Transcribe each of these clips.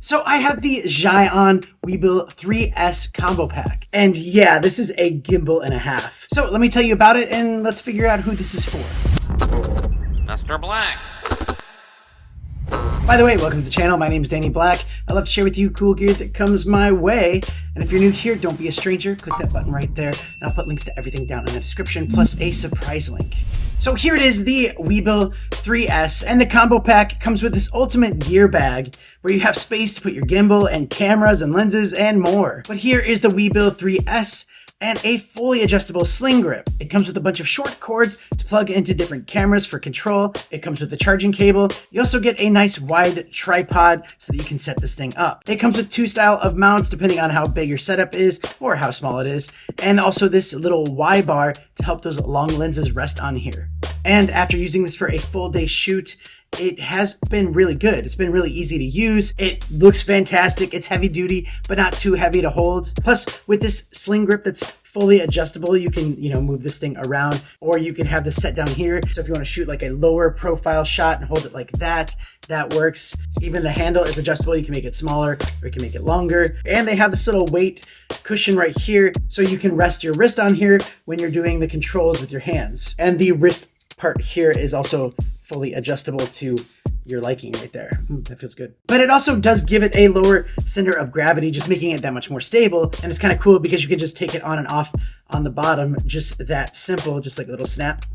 So I have the Zhiyun weebill 3S combo pack. And yeah, this is a gimbal and a half. So let me tell you about it and let's figure out who this is for. Mr. Black. By the way, welcome to the channel. My name is Danny Black. I love to share with you cool gear that comes my way. And if you're new here, don't be a stranger. Click that button right there, and I'll put links to everything down in the description, plus a surprise link. So here it is, the weebill 3S, and the combo pack comes with this ultimate gear bag where you have space to put your gimbal and cameras and lenses and more. But here is the weebill 3S and a fully adjustable sling grip. It comes with a bunch of short cords to plug into different cameras for control. It comes with the charging cable. You also get a nice wide tripod so that you can set this thing up. It comes with two style of mounts depending on how big your setup is or how small it is. And also this little Y bar to help those long lenses rest on here. And after using this for a full day shoot, it has been really good. It's been really easy to use. It looks fantastic. It's heavy duty, but not too heavy to hold. Plus, with this sling grip that's fully adjustable, you can, move this thing around, or you can have this set down here. So if you want to shoot like a lower profile shot and hold it like that, that works. Even the handle is adjustable. You can make it smaller or you can make it longer. And they have this little weight cushion right here, so you can rest your wrist on here when you're doing the controls with your hands. And the wrist part here is also fully adjustable to your liking right there. That feels good. But it also does give it a lower center of gravity, just making it that much more stable. And it's kind of cool because you can just take it on and off on the bottom, just that simple, just like a little snap,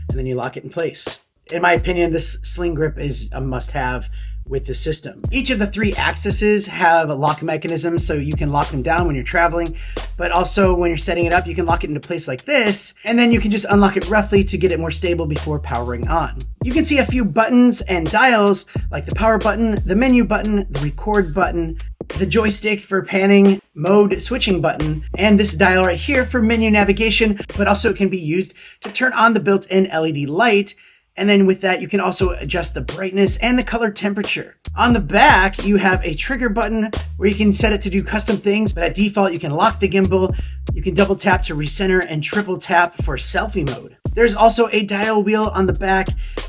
and then you lock it in place. In my opinion, this sling grip is a must-have with the system. Each of the three axes have lock mechanisms, so you can lock them down when you're traveling, but also when you're setting it up, you can lock it into place like this, and then you can just unlock it roughly to get it more stable before powering on. You can see a few buttons and dials, like the power button, the menu button, the record button, the joystick for panning, mode switching button, and this dial right here for menu navigation, but also it can be used to turn on the built-in LED light. And then with that, you can also adjust the brightness and the color temperature. On the back, you have a trigger button where you can set it to do custom things, but at default, you can lock the gimbal, you can double tap to recenter, and triple tap for selfie mode. There's also a dial wheel on the back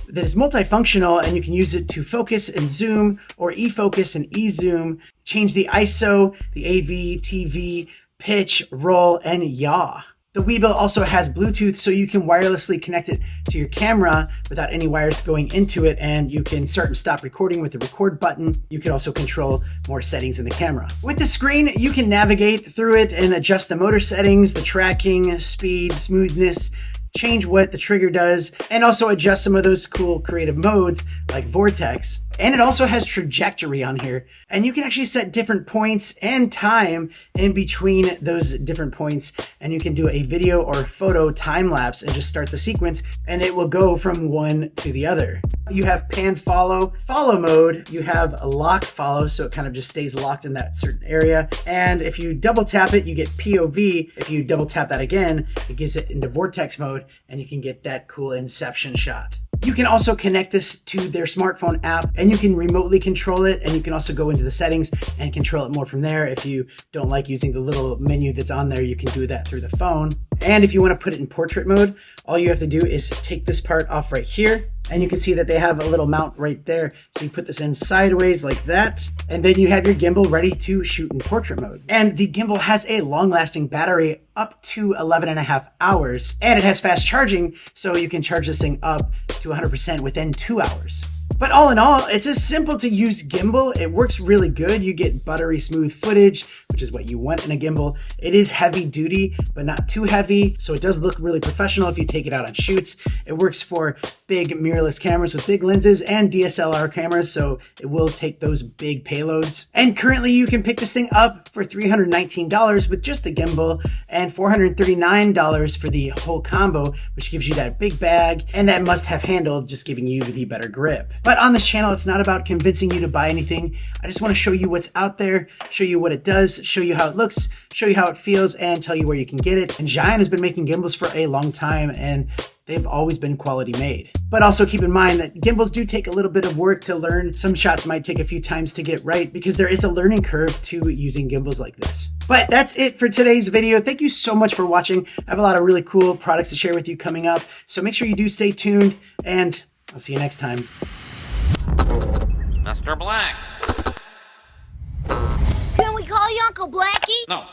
that is multifunctional, and you can use it to focus and zoom, or e-focus and e-zoom, change the ISO, the AV, TV, pitch, roll, and yaw. The weebill also has Bluetooth, so you can wirelessly connect it to your camera without any wires going into it, and you can start and stop recording with the record button. You can also control more settings in the camera. With the screen, you can navigate through it and adjust the motor settings, the tracking, speed, smoothness, change what the trigger does, and also adjust some of those cool creative modes like vortex. And it also has trajectory on here, and you can actually set different points and time in between those different points, and you can do a video or photo time lapse and just start the sequence, and it will go from one to the other. You have pan follow mode, you have a lock follow, so it kind of just stays locked in that certain area, and if you double tap it, you get POV. If you double tap that again, it gives it into vortex mode, and you can get that cool inception shot. You can also connect this to their smartphone app, and you can remotely control it, and you can also go into the settings and control it more from there. If you don't like using the little menu that's on there, you can do that through the phone. And if you want to put it in portrait mode, all you have to do is take this part off right here, and you can see that they have a little mount right there. So you put this in sideways like that, and then you have your gimbal ready to shoot in portrait mode. And the gimbal has a long-lasting battery up to 11.5 hours, and it has fast charging, so you can charge this thing up to 100% within 2 hours. But all in all, it's a simple to use gimbal. It works really good. You get buttery smooth footage, which is what you want in a gimbal. It is heavy duty, but not too heavy. So it does look really professional if you take it out on shoots. It works for big mirrorless cameras with big lenses and DSLR cameras, so it will take those big payloads. And currently you can pick this thing up for $319 with just the gimbal and $439 for the whole combo, which gives you that big bag and that must-have handle, just giving you the better grip. But on this channel, it's not about convincing you to buy anything. I just want to show you what's out there, show you what it does, show you how it looks, show you how it feels, and tell you where you can get it. And Zhiyun has been making gimbals for a long time, and they've always been quality made. But also keep in mind that gimbals do take a little bit of work to learn. Some shots might take a few times to get right because there is a learning curve to using gimbals like this. But that's it for today's video. Thank you so much for watching. I have a lot of really cool products to share with you coming up, so make sure you do stay tuned, and I'll see you next time. Mr. Black. Uncle Blackie? No,